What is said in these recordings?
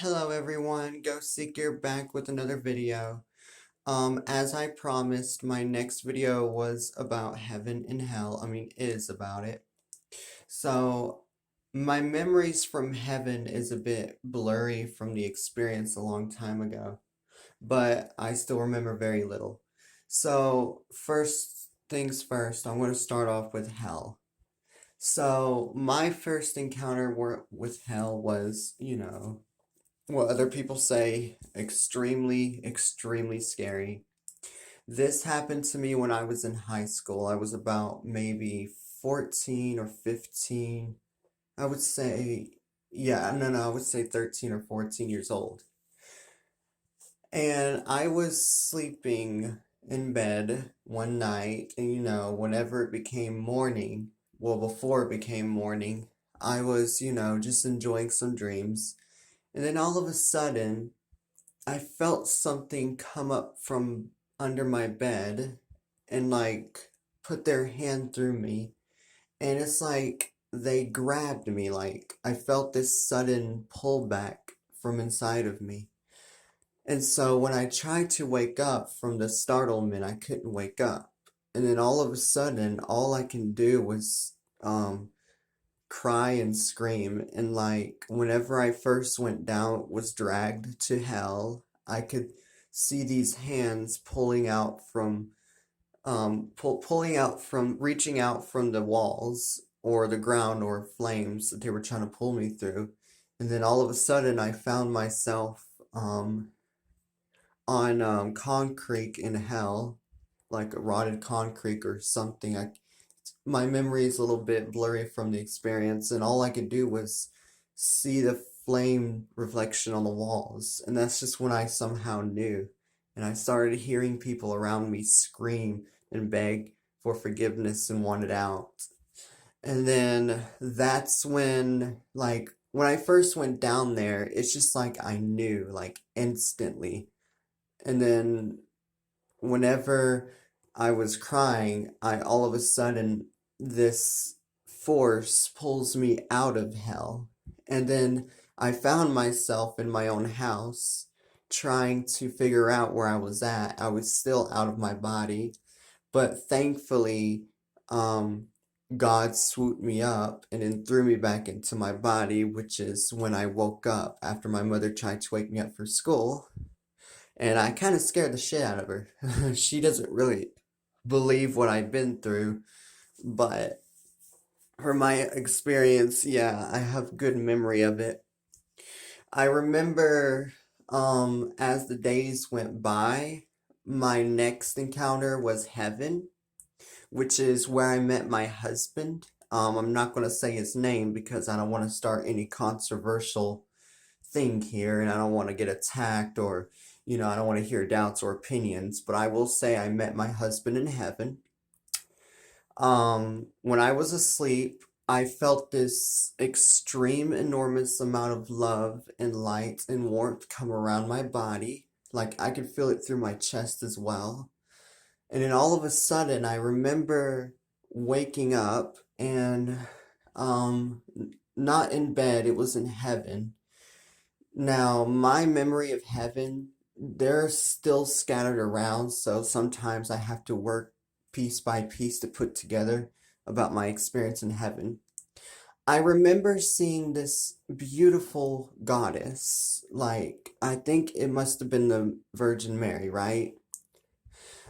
Hello everyone, Ghost Seeker back with another video. As I promised, my next video was about heaven and hell. Is about it. So, my memories from heaven is a bit blurry from the experience a long time ago, but I still remember very little. So, first things first, I'm going to start off with hell. So, my first encounter with hell was, what other people say, extremely scary. This happened to me when I was in high school. I was about maybe 14 or 15. I would say, yeah, no, I would say 13 or 14 years old. And I was sleeping in bed one night, and whenever it became morning, well, before it became morning, I was, just enjoying some dreams. And then all of a sudden, I felt something come up from under my bed and put their hand through me. And it's like they grabbed me. Like I felt this sudden pullback from inside of me. And so when I tried to wake up from the startlement, I couldn't wake up. And then all of a sudden, all I can do was cry and scream. And like whenever I first went down, was dragged to hell, I could see these hands pulling out from pulling out from reaching out from the walls or the ground or flames that they were trying to pull me through. And then all of a sudden I found myself on concrete in hell, like a rotted concrete or something. My memory is a little bit blurry from the experience, and all I could do was see the flame reflection on the walls. And that's just when I somehow knew. And I started hearing people around me scream and beg for forgiveness and wanted out. And then that's when I first went down there, it's just like I knew, like instantly. And then whenever I was crying, I all of a sudden this force pulls me out of hell. And then I found myself in my own house trying to figure out where I was at. I was still out of my body, but thankfully, um, God swooped me up and then threw me back into my body, which is when I woke up after my mother tried to wake me up for school. And I kind of scared the shit out of her. She doesn't really believe what I've been through, but from my experience, yeah, I have good memory of it. I remember as the days went by, my next encounter was heaven, which is where I met my husband. I'm not going to say his name because I don't want to start any controversial thing here and I don't want to get attacked or, I don't want to hear doubts or opinions, but I will say I met my husband in heaven. When I was asleep, I felt this extreme, enormous amount of love and light and warmth come around my body. Like I could feel it through my chest as well. And then all of a sudden, I remember waking up and, not in bed, it was in heaven. Now, my memory of heaven, they're still scattered around, so sometimes I have to work piece by piece to put together about my experience in heaven. I remember seeing this beautiful goddess, like, I think it must have been the Virgin Mary, right?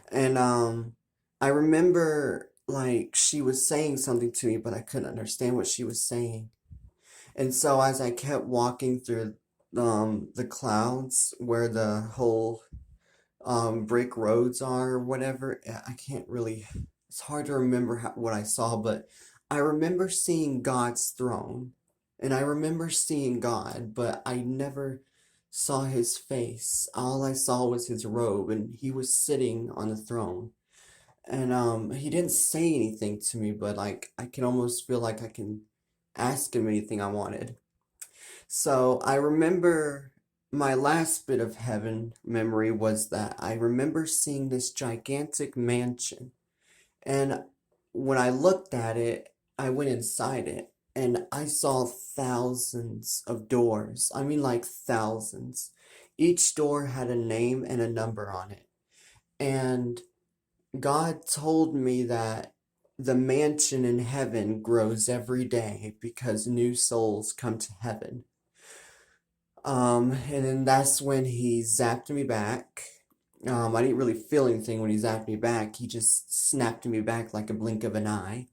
And I remember like she was saying something to me, but I couldn't understand what she was saying. And so as I kept walking through the clouds where the whole brick roads are or whatever, I can't really, it's hard to remember what I saw, but I remember seeing God's throne. And I remember seeing God, but I never saw his face. All I saw was his robe, and he was sitting on the throne. And he didn't say anything to me, but like I can almost feel like I can ask him anything I wanted. So I remember my last bit of heaven memory was that I remember seeing this gigantic mansion. And when I looked at it, I went inside it. and I saw thousands of doors. I mean, like thousands. Each door had a name and a number on it. And God told me that the mansion in heaven grows every day because new souls come to heaven. And then that's when he zapped me back. I didn't really feel anything when he zapped me back. He just snapped me back like a blink of an eye.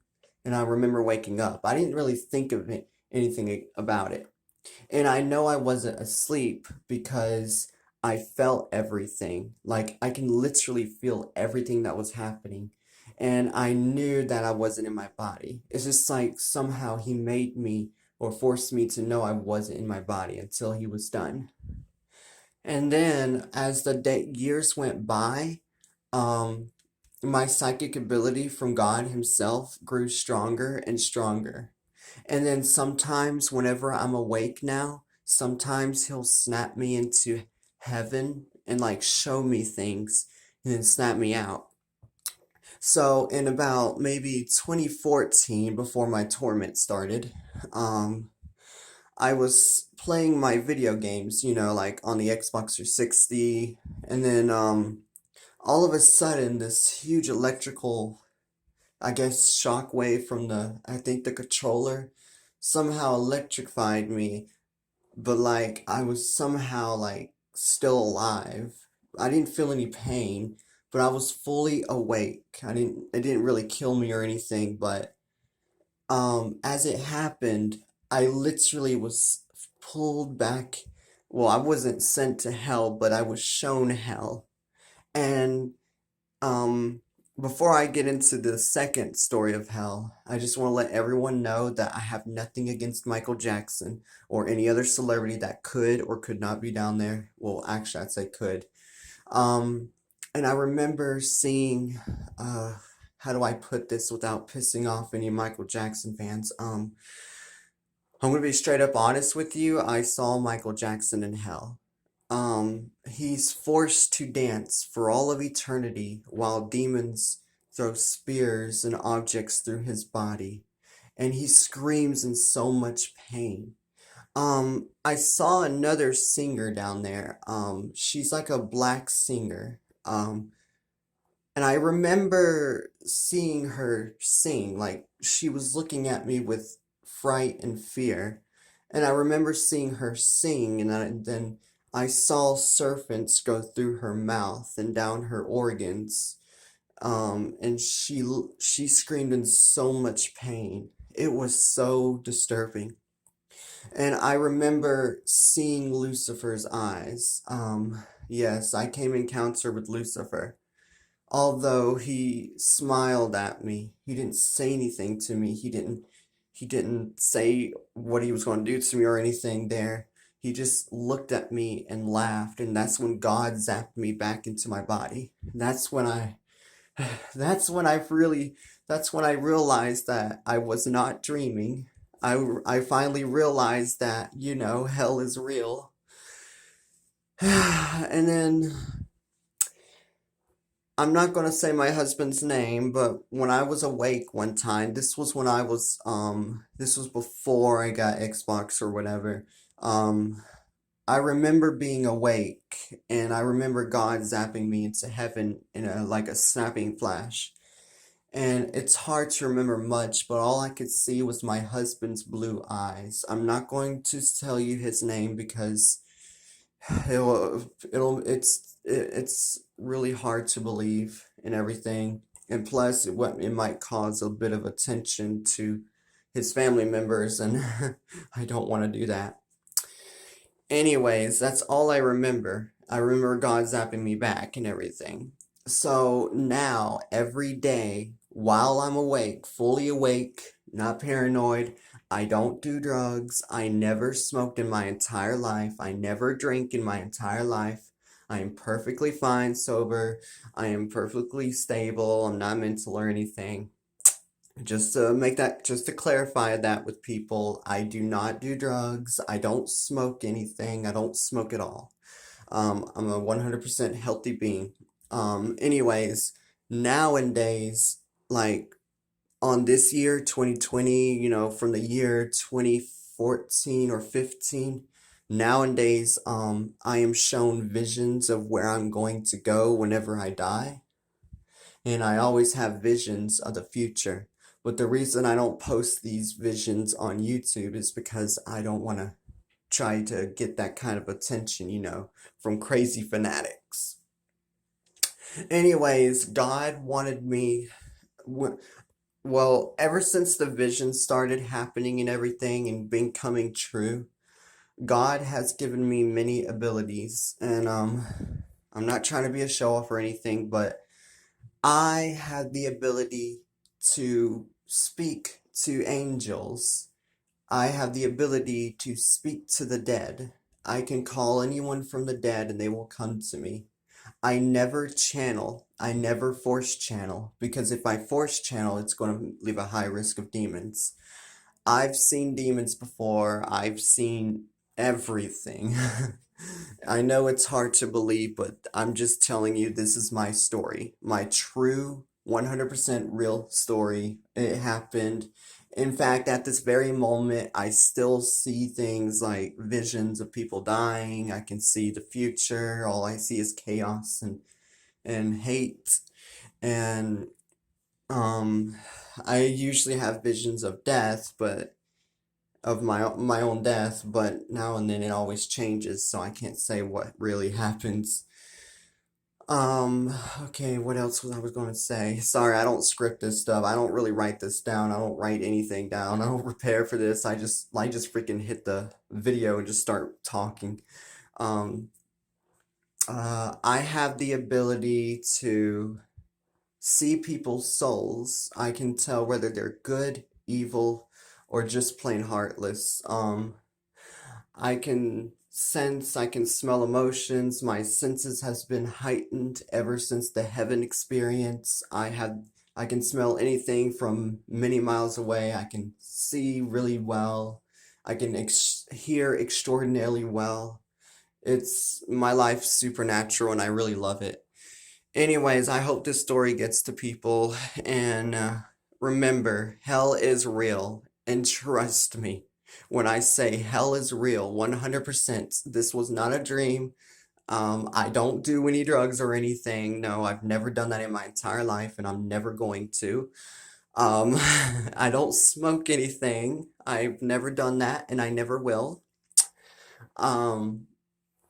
And I remember waking up. I didn't really think of anything about it. And I know I wasn't asleep because I felt everything. Like I can literally feel everything that was happening. And I knew that I wasn't in my body. It's just like somehow he made me or forced me to know I wasn't in my body until he was done. And then as the years went by, um, my psychic ability from God Himself grew stronger and stronger. And then sometimes, whenever I'm awake now, sometimes He'll snap me into heaven and like show me things and then snap me out. So, in about maybe 2014, before my torment started, um, I was playing my video games, like on the Xbox 360, and then all of a sudden, this huge electrical, I guess, shock wave from I think the controller somehow electrified me, but like I was somehow like still alive. I didn't feel any pain, but I was fully awake. It didn't really kill me or anything, but as it happened, I literally was pulled back. Well, I wasn't sent to hell, but I was shown hell. And um, before I get into the second story of hell, I just want to let everyone know that I have nothing against Michael Jackson or any other celebrity that could or could not be down there. Well, actually, I'd say could. Um, and I remember seeing, how do I put this without pissing off any Michael Jackson fans? I'm gonna be straight up honest with you. I saw Michael Jackson in hell. He's forced to dance for all of eternity while demons throw spears and objects through his body, and he screams in so much pain. I saw another singer down there. She's like a black singer. And I remember seeing her sing, like she was looking at me with fright and fear. And I remember seeing her sing, and then I saw serpents go through her mouth and down her organs. And she screamed in so much pain. It was so disturbing. And I remember seeing Lucifer's eyes. Yes, I came in encounter with Lucifer. Although he smiled at me, he didn't say anything to me. He didn't say what he was going to do to me or anything there. He just looked at me and laughed, and that's when God zapped me back into my body. That's when I really, that's when I realized that I was not dreaming. I finally realized that, hell is real. And then I'm not gonna say my husband's name, but when I was awake one time, this was before I got Xbox or whatever. Um, I remember being awake, and I remember God zapping me into heaven in like a snapping flash. And it's hard to remember much, but all I could see was my husband's blue eyes. I'm not going to tell you his name because it's really hard to believe in everything, and plus it might cause a bit of attention to his family members, and I don't want to do that. Anyways, that's all I remember. I remember God zapping me back and everything. So now every day while I'm awake, fully awake, not paranoid, I don't do drugs. I never smoked in my entire life. I never drank in my entire life. I am perfectly fine sober. I am perfectly stable. I'm not mental or anything. Just to clarify that with people, I do not do drugs. I don't smoke anything. I don't smoke at all. I'm a 100% healthy being. Anyways, nowadays, like on this year, 2020, from the year 2014 or 15, nowadays, I am shown visions of where I'm going to go whenever I die. And I always have visions of the future. But the reason I don't post these visions on YouTube is because I don't want to try to get that kind of attention, from crazy fanatics. Anyways, God wanted me, well, ever since the vision started happening and everything and becoming true, God has given me many abilities. And I'm not trying to be a show off or anything, but I had the ability to speak to angels. I have the ability to speak to the dead. I can call anyone from the dead and they will come to me. I never channel. I never force channel, because if I force channel, it's going to leave a high risk of demons. I've seen demons before. I've seen everything. I know it's hard to believe, but I'm just telling you, this is my story. My true 100% real story. It happened. In fact, at this very moment, I still see things like visions of people dying. I can see the future. All I see is chaos and hate. And um, I usually have visions of death, but of my own death, but now and then it always changes, so I can't say what really happens. Okay, what else was I was going to say? Sorry, I don't script this stuff. I don't really write this down. I don't write anything down. I don't prepare for this. I just freaking hit the video and just start talking. Um, I have the ability to see people's souls. I can tell whether they're good, evil, or just plain heartless. I can sense, I can smell emotions. My senses has been heightened ever since the heaven experience. I can smell anything from many miles away. I can see really well. I can hear extraordinarily well. It's my life's supernatural and I really love it. Anyways, I hope this story gets to people, and remember, hell is real, and trust me when I say hell is real, 100%. This was not a dream. I don't do any drugs or anything. No, I've never done that in my entire life, and I'm never going to. Um, I don't smoke anything. I've never done that, and I never will. Um,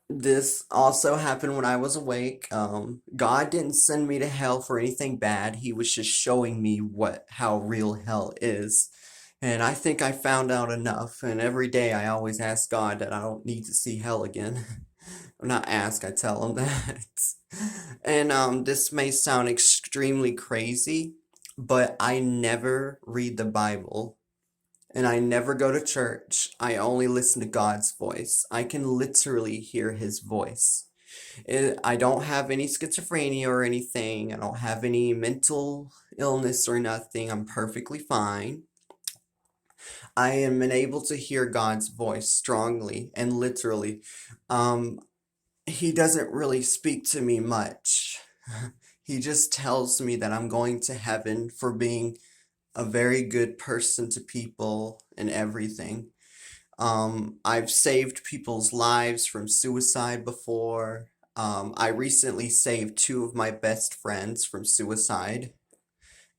this also happened when I was awake. God didn't send me to hell for anything bad. He was just showing me how real hell is. And I think I found out enough. And every day I always ask God that I don't need to see hell again. Or not ask, I tell him that. And this may sound extremely crazy, but I never read the Bible. And I never go to church. I only listen to God's voice. I can literally hear his voice. I don't have any schizophrenia or anything. I don't have any mental illness or nothing. I'm perfectly fine. I am able to hear God's voice strongly and literally. Um, he doesn't really speak to me much. He just tells me that I'm going to heaven for being a very good person to people and everything. I've saved people's lives from suicide before. I recently saved two of my best friends from suicide.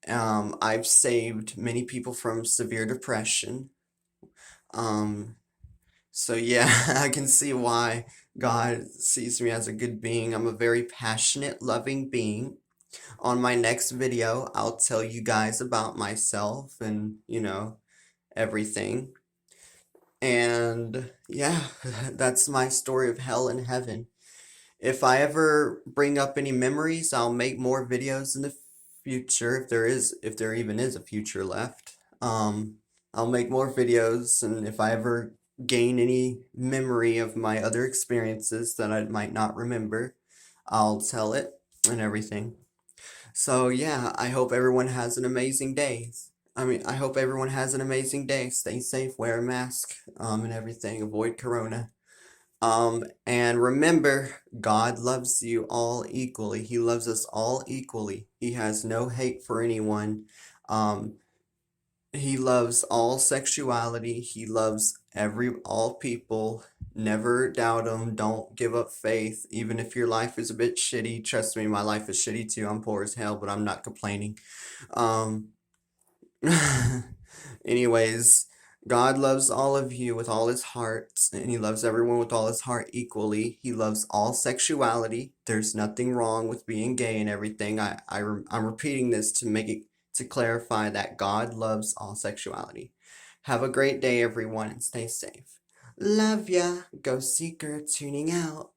I've saved many people from severe depression. Um, so yeah, I can see why God sees me as a good being. I'm a very passionate, loving being. On my next video, I'll tell you guys about myself and, everything. And yeah, that's my story of hell and heaven. If I ever bring up any memories, I'll make more videos in the future, if there even is a future left. I'll make more videos, and if I ever gain any memory of my other experiences that I might not remember, I'll tell it and everything. So yeah, I hope everyone has an amazing day. I hope everyone has an amazing day. Stay safe, wear a mask, and everything. Avoid corona. And remember, God loves you all equally. He loves us all equally. He has no hate for anyone. Um, He loves all sexuality. He loves all people. Never doubt him. Don't give up faith. Even if your life is a bit shitty. Trust me, my life is shitty too. I'm poor as hell, but I'm not complaining. Um, anyways, God loves all of you with all his heart, and he loves everyone with all his heart equally. He loves all sexuality. There's nothing wrong with being gay and everything. I'm repeating this to clarify that God loves all sexuality. Have a great day, everyone, and stay safe. Love ya. Go Seeker tuning out.